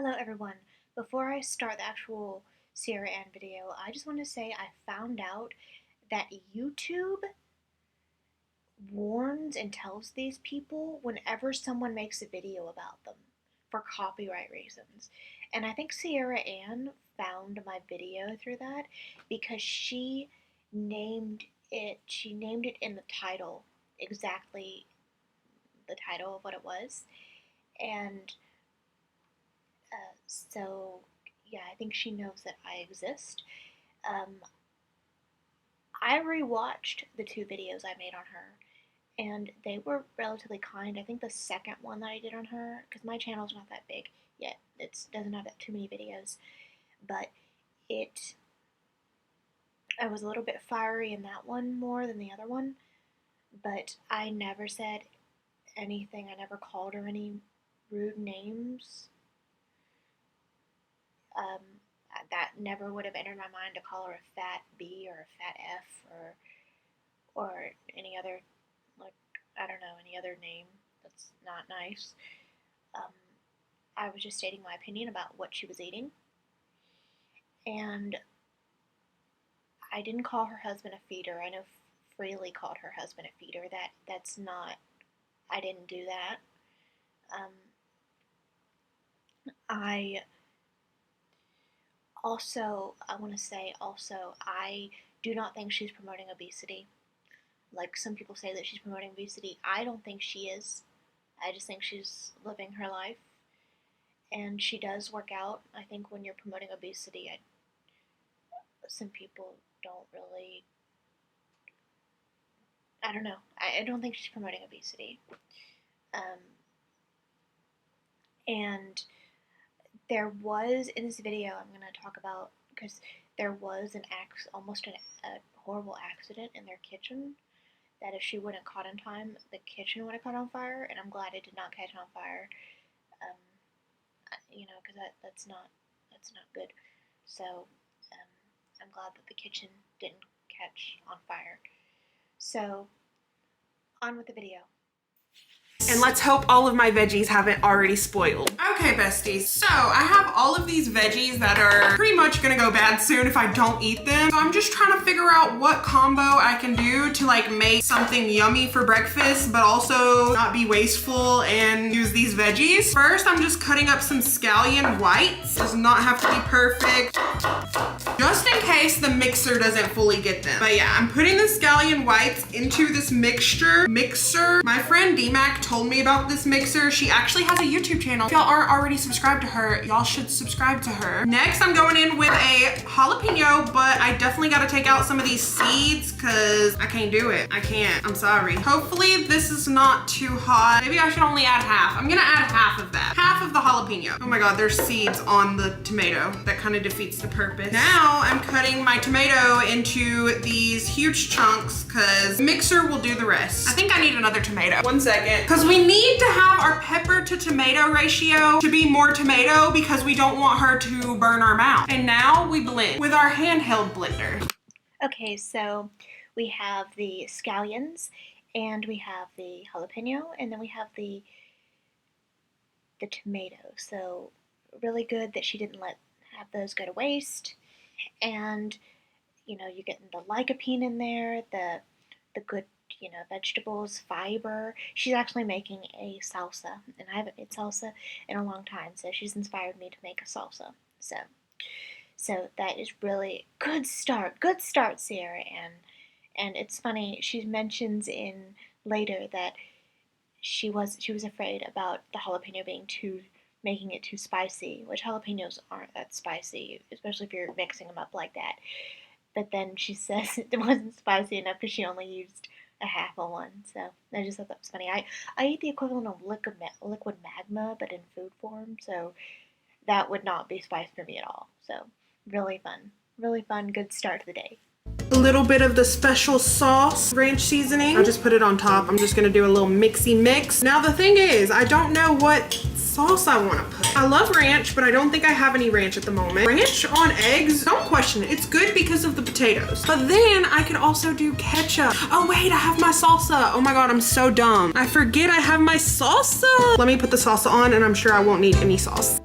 Hello everyone. Before I start the actual Sierra Ann video, I just want to say I found out that YouTube warns and tells these people whenever someone makes a video about them for copyright reasons. And I think Sierra Ann found my video through that because she named it in the title, exactly the title of what it was. And so, yeah, I think she knows that I exist. I rewatched the two videos I made on her, and they were relatively kind. I think the second one that I did on her, because my channel's not that big yet, it doesn't have too many videos, but I was a little bit fiery in that one more than the other one, but I never said anything. I never called her any rude names. That never would have entered my mind to call her a fat B or a fat F or any other, like, I don't know, any other name that's not nice. I was just stating my opinion about what she was eating, and I didn't call her husband a feeder. I know Freely called her husband a feeder. That's not, I didn't do that. I want to say also, I do not think she's promoting obesity. Like some people say that she's promoting obesity. I don't think she is. I just think she's living her life. And she does work out. I think when you're promoting obesity, some people don't really, I don't know. I don't think she's promoting obesity. And there was, in this video I'm going to talk about, because there was almost a horrible accident in their kitchen, that if she wouldn't caught in time, the kitchen would have caught on fire, and I'm glad it did not catch on fire, you know, because that's not good. So I'm glad that the kitchen didn't catch on fire. So on with the video. And let's hope all of my veggies haven't already spoiled. Okay, besties, so I have all of these veggies that are pretty much gonna go bad soon if I don't eat them. So I'm just trying to figure out what combo I can do to like make something yummy for breakfast, but also not be wasteful and use these veggies. First, I'm just cutting up some scallion whites. Does not have to be perfect, just in case the mixer doesn't fully get them. But yeah, I'm putting the scallion whites into this mixer. My friend D-Mac told me about this mixer. She actually has a YouTube channel. If y'all aren't already subscribed to her, y'all should subscribe to her. Next, I'm going in with a jalapeno, but I definitely got to take out some of these seeds because I can't do it. I can't. I'm sorry. Hopefully this is not too hot. Maybe I should only add half. I'm gonna add half of that. Half of the jalapeno. Oh my God, there's seeds on the tomato. That kind of defeats the purpose. Now I'm cutting my tomato into these huge chunks because mixer will do the rest. I think I need another tomato. One second. Because we need to have our pepper to tomato ratio to be more tomato because we don't want her to burn our mouth. And now we blend with our handheld blender. Okay, so we have the scallions, and we have the jalapeno, and then we have the tomato. So really good that she didn't have those go to waste. And you know, you're getting the lycopene in there, the good, you know, vegetables, fiber. She's actually making a salsa, and I haven't made salsa in a long time, so she's inspired me to make a salsa. So that is really good start, Sierra Ann. And it's funny, she mentions in later that she was afraid about the jalapeno making it too spicy, which jalapenos aren't that spicy, especially if you're mixing them up like that. But then she says it wasn't spicy enough because she only used a half of one. So I just thought that was funny. I eat the equivalent of liquid magma, but in food form. So that would not be spice for me at all. So really fun, good start to the day. A little bit of the special sauce, ranch seasoning. I'll just put it on top. I'm just gonna do a little mixy mix. Now the thing is, I don't know what sauce I wanna put. I love ranch, but I don't think I have any ranch at the moment. Ranch on eggs, don't question it. It's good because of the potatoes. But then I could also do ketchup. Oh wait, I have my salsa. Oh my God, I'm so dumb. I forget I have my salsa. Let me put the salsa on and I'm sure I won't need any sauce.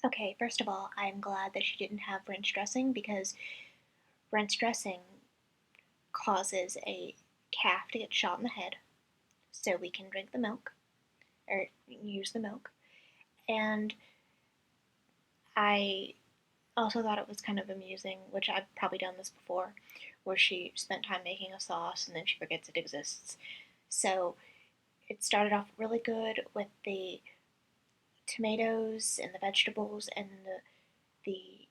Okay, first of all, I'm glad that she didn't have ranch dressing, because ranch dressing causes a calf to get shot in the head, so we can drink the milk, or use the milk. And I also thought it was kind of amusing, which I've probably done this before, where she spent time making a sauce and then she forgets it exists. So it started off really good with the tomatoes and the vegetables and the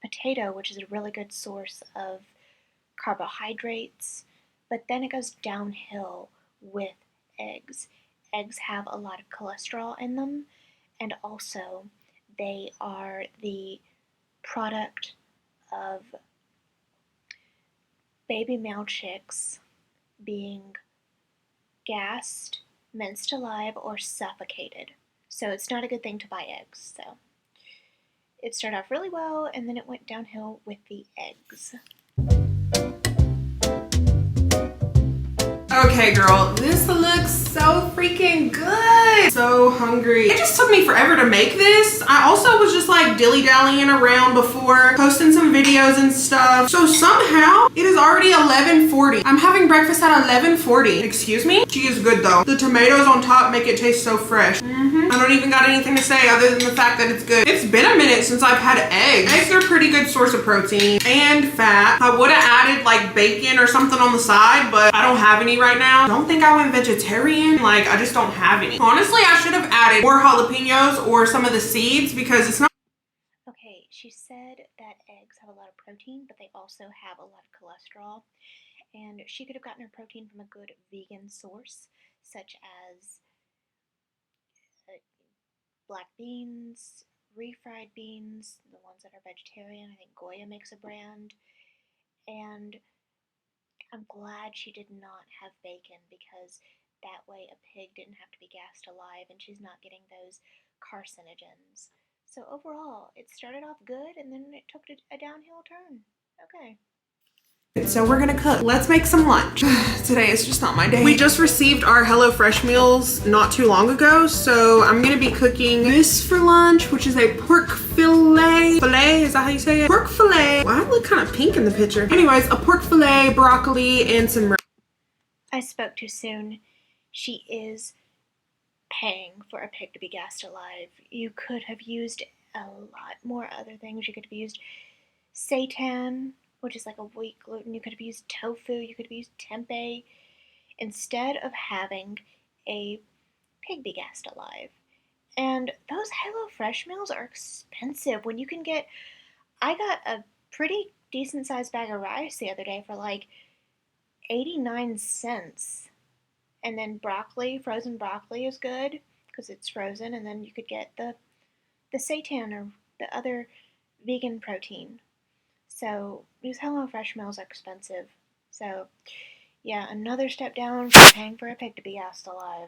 potato, which is a really good source of carbohydrates, but then it goes downhill with eggs. Eggs have a lot of cholesterol in them, and also they are the product of baby male chicks being gassed, minced alive, or suffocated. So it's not a good thing to buy eggs. So it started off really well, and then it went downhill with the eggs. Okay, girl, this looks so freaking good. So hungry. It just took me forever to make this. I also was just like dilly-dallying around before, posting some videos and stuff. So somehow it is already 11:40. I'm having breakfast at 11:40. Excuse me? She is good though. The tomatoes on top make it taste so fresh. I don't even got anything to say other than the fact that it's good. It's been a minute since I've had eggs. Eggs are a pretty good source of protein and fat. I would have added like bacon or something on the side, but I don't have any right now. Don't think I went vegetarian. Like, I just don't have any. Honestly, I should have added more jalapenos or some of the seeds because it's not. Okay, she said that eggs have a lot of protein, but they also have a lot of cholesterol. And she could have gotten her protein from a good vegan source, such as black beans, refried beans, the ones that are vegetarian. I think Goya makes a brand. And I'm glad she did not have bacon, because that way a pig didn't have to be gassed alive and she's not getting those carcinogens. So overall, it started off good and then it took a downhill turn. Okay. So we're gonna cook. Let's make some lunch. Today is just not my day. We just received our HelloFresh meals not too long ago, so I'm gonna be cooking this for lunch, which is a pork fillet. Filet, is that how you say it? Pork fillet. Wow, I look kind of pink in the picture. Anyways, a pork fillet, broccoli, and some I spoke too soon. She is paying for a pig to be gassed alive. You could have used a lot more other things. You could have used seitan, which is like a wheat gluten. You could have used tofu. You could have used tempeh, instead of having a pig be gassed alive. And those HelloFresh meals are expensive when you can get. I got a pretty decent sized bag of rice the other day for like 89 cents. And then broccoli, frozen broccoli is good because it's frozen, and then you could get the seitan or the other vegan protein. So these HelloFresh meals are expensive. So yeah, another step down from paying for a pig to be gassed alive.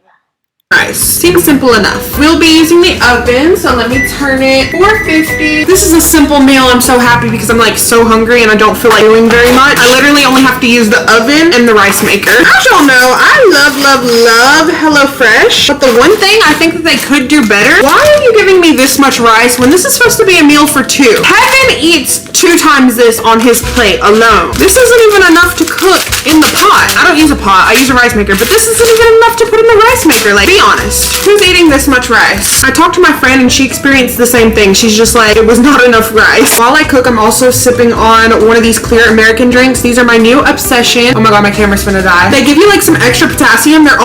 rice. Seems simple enough. We'll be using the oven, so let me turn it 450. This is a simple meal. I'm so happy because I'm like so hungry and I don't feel like doing very much. I literally only have to use the oven and the rice maker. As y'all know, I love HelloFresh, but the one thing I think that they could do better, why are you giving me this much rice when this is supposed to be a meal for two? Kevin eats 2 times this on his plate alone. This isn't even enough to cook in the pot. I don't use a pot, I use a rice maker, but this isn't even enough to put in the rice maker. Like, be honest. Who's eating this much rice? I talked to my friend and she experienced the same thing. She's just like, it was not enough rice. While I cook, I'm also sipping on one of these clear American drinks. These are my new obsession. Oh my god, my camera's gonna die. They give you like some extra potassium. They're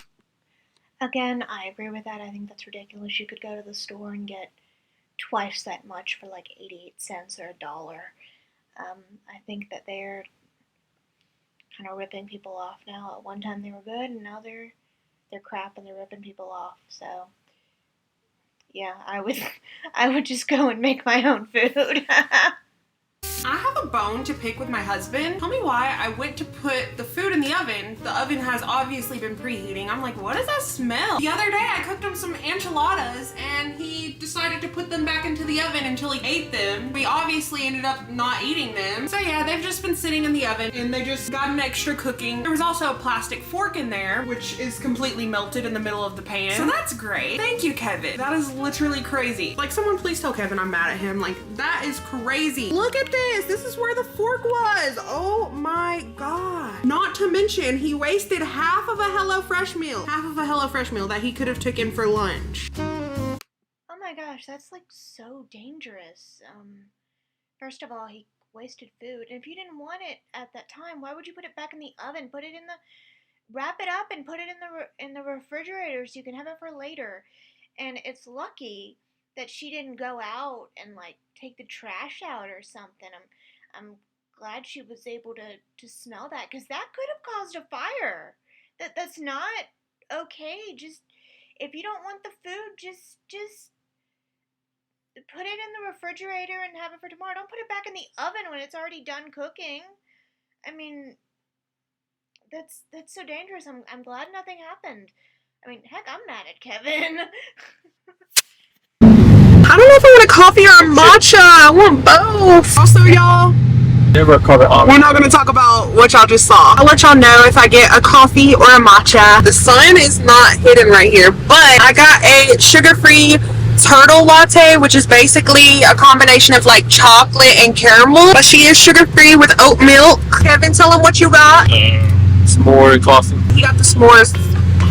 Again, I agree with that. I think that's ridiculous. You could go to the store and get twice that much for like 88 cents or $1. I think that they're kind of ripping people off now. At one time they were good, and now they're crap and they're ripping people off. So yeah, I would just go and make my own food. I have a bone to pick with my husband. Tell me why I went to put the food in the oven. The oven has obviously been preheating. I'm like, what does that smell? The other day I cooked him some enchiladas and he decided to put them back into the oven until he ate them. We obviously ended up not eating them. So yeah, they've just been sitting in the oven and they just got an extra cooking. There was also a plastic fork in there, which is completely melted in the middle of the pan. So that's great. Thank you, Kevin. That is literally crazy. Like, someone please tell Kevin I'm mad at him. Like, that is crazy. Look at this. This is where the fork was. Oh my God. Not to mention, he wasted half of a HelloFresh meal. Half of a HelloFresh meal that he could have taken for lunch. Oh my gosh, that's like so dangerous. First of all, he wasted food, and if you didn't want it at that time, why would you put it back in the oven? Put it in the wrap it up and put it in the refrigerator so you can have it for later. And it's lucky that she didn't go out and like take the trash out or something. I'm glad she was able to smell that, because that could have caused a fire. That's not okay. Just if you don't want the food, just put it in the refrigerator and have it for tomorrow. Don't put it back in the oven when it's already done cooking. I mean, that's so dangerous. I'm glad nothing happened. I mean, heck, I'm mad at Kevin. I don't know if I want a coffee or a matcha. I want both. Also, y'all, we're not going to talk about what y'all just saw. I'll let y'all know if I get a coffee or a matcha. The sun is not hidden right here, but I got a sugar-free turtle latte, which is basically a combination of like chocolate and caramel, but she is sugar-free with oat milk. Kevin, tell him what you got. S'more coffee. He got the s'mores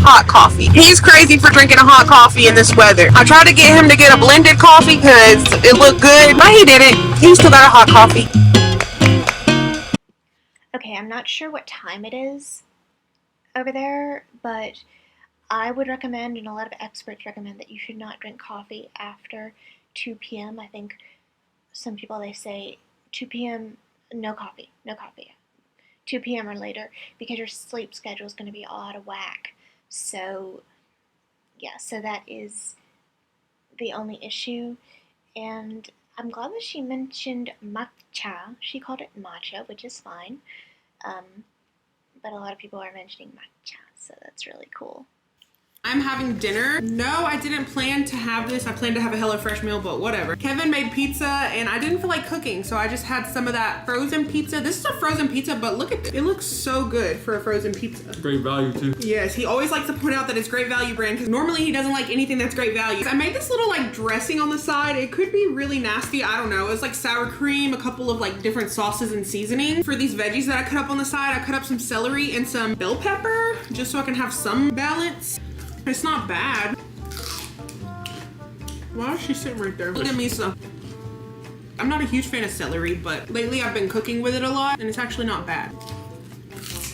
hot coffee. He's crazy for drinking a hot coffee in this weather. I tried to get him to get a blended coffee because it looked good, but he didn't. He still got a hot coffee. Okay, I'm not sure what time it is over there, but I would recommend, and a lot of experts recommend, that you should not drink coffee after 2 p.m. I think some people, they say 2 p.m. no coffee, no coffee. 2 p.m. or later, because your sleep schedule is going to be all out of whack. So, yeah, so that is the only issue. And I'm glad that she mentioned matcha. She called it matcha, which is fine. But a lot of people are mentioning matcha, so that's really cool. I'm having dinner. No, I didn't plan to have this. I planned to have a HelloFresh meal, but whatever. Kevin made pizza and I didn't feel like cooking, so I just had some of that frozen pizza. This is a frozen pizza, but look at this. It looks so good for a frozen pizza. Great value too. Yes, he always likes to point out that it's Great Value brand, because normally he doesn't like anything that's Great Value. I made this little like dressing on the side. It could be really nasty, I don't know. It's like sour cream, a couple of like different sauces and seasoning. For these veggies that I cut up on the side, I cut up some celery and some bell pepper, just so I can have some balance. It's not bad. Why is she sitting right there? Look at Misa. I'm not a huge fan of celery, but lately I've been cooking with it a lot and it's actually not bad.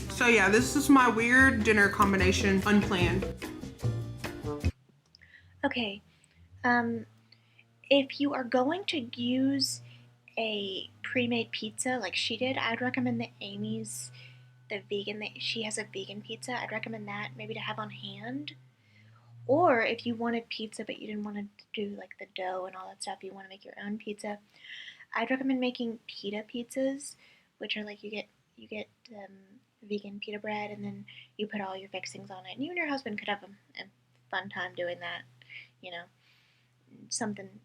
So yeah, this is my weird dinner combination, unplanned. Okay, if you are going to use a pre-made pizza like she did, I'd recommend the Amy's, the vegan, she has a vegan pizza. I'd recommend that maybe to have on hand. Or if you wanted pizza but you didn't want to do like the dough and all that stuff, you want to make your own pizza, I'd recommend making pita pizzas, which are like you get vegan pita bread and then you put all your fixings on it. And you and your husband could have a fun time doing that. You know,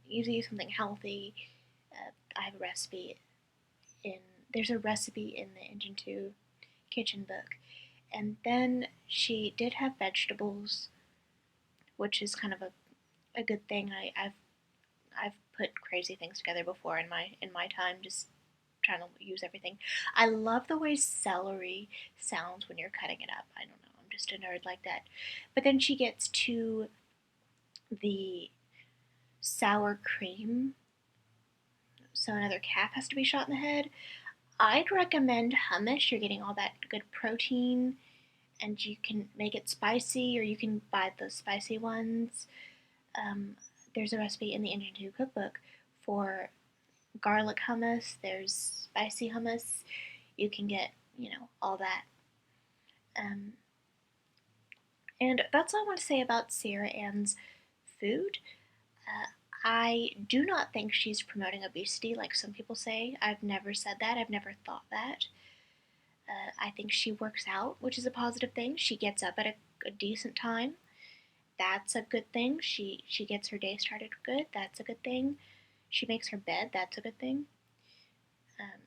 usually something healthy. I have a recipe there's a recipe in the Engine 2 kitchen book. And then she did have vegetables, which is kind of a good thing. I've put crazy things together before in my time, just trying to use everything. I love the way celery sounds when you're cutting it up. I don't know, I'm just a nerd like that. But then she gets to the sour cream, so another calf has to be shot in the head. I'd recommend hummus. You're getting all that good protein, and you can make it spicy, or you can buy those spicy ones. There's a recipe in the Engine 2 cookbook for garlic hummus. There's spicy hummus. You can get, all that. And that's all I want to say about Sarah Ann's food. I do not think she's promoting obesity like some people say. I've never said that. I've never thought that. I think she works out, which is a positive thing. She gets up at a decent time. That's a good thing. She gets her day started good. That's a good thing. She makes her bed. That's a good thing. Um,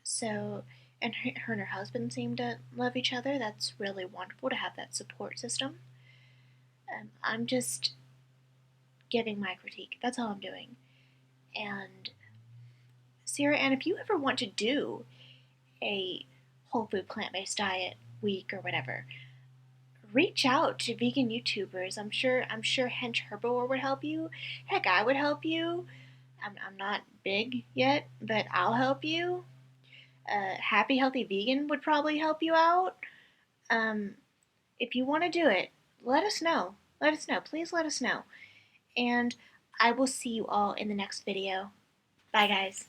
so, and her and her husband seem to love each other. That's really wonderful to have that support system. I'm just giving my critique. That's all I'm doing. And Sarah, and if you ever want to do a whole food plant based diet week or whatever, reach out to vegan YouTubers. I'm sure Hench Herbivore would help you. Heck, I would help you. I'm not big yet, but I'll help you. Happy Healthy Vegan would probably help you out. Um, if you want to do it, let us know. Let us know. Please let us know. And I will see you all in the next video. Bye, guys.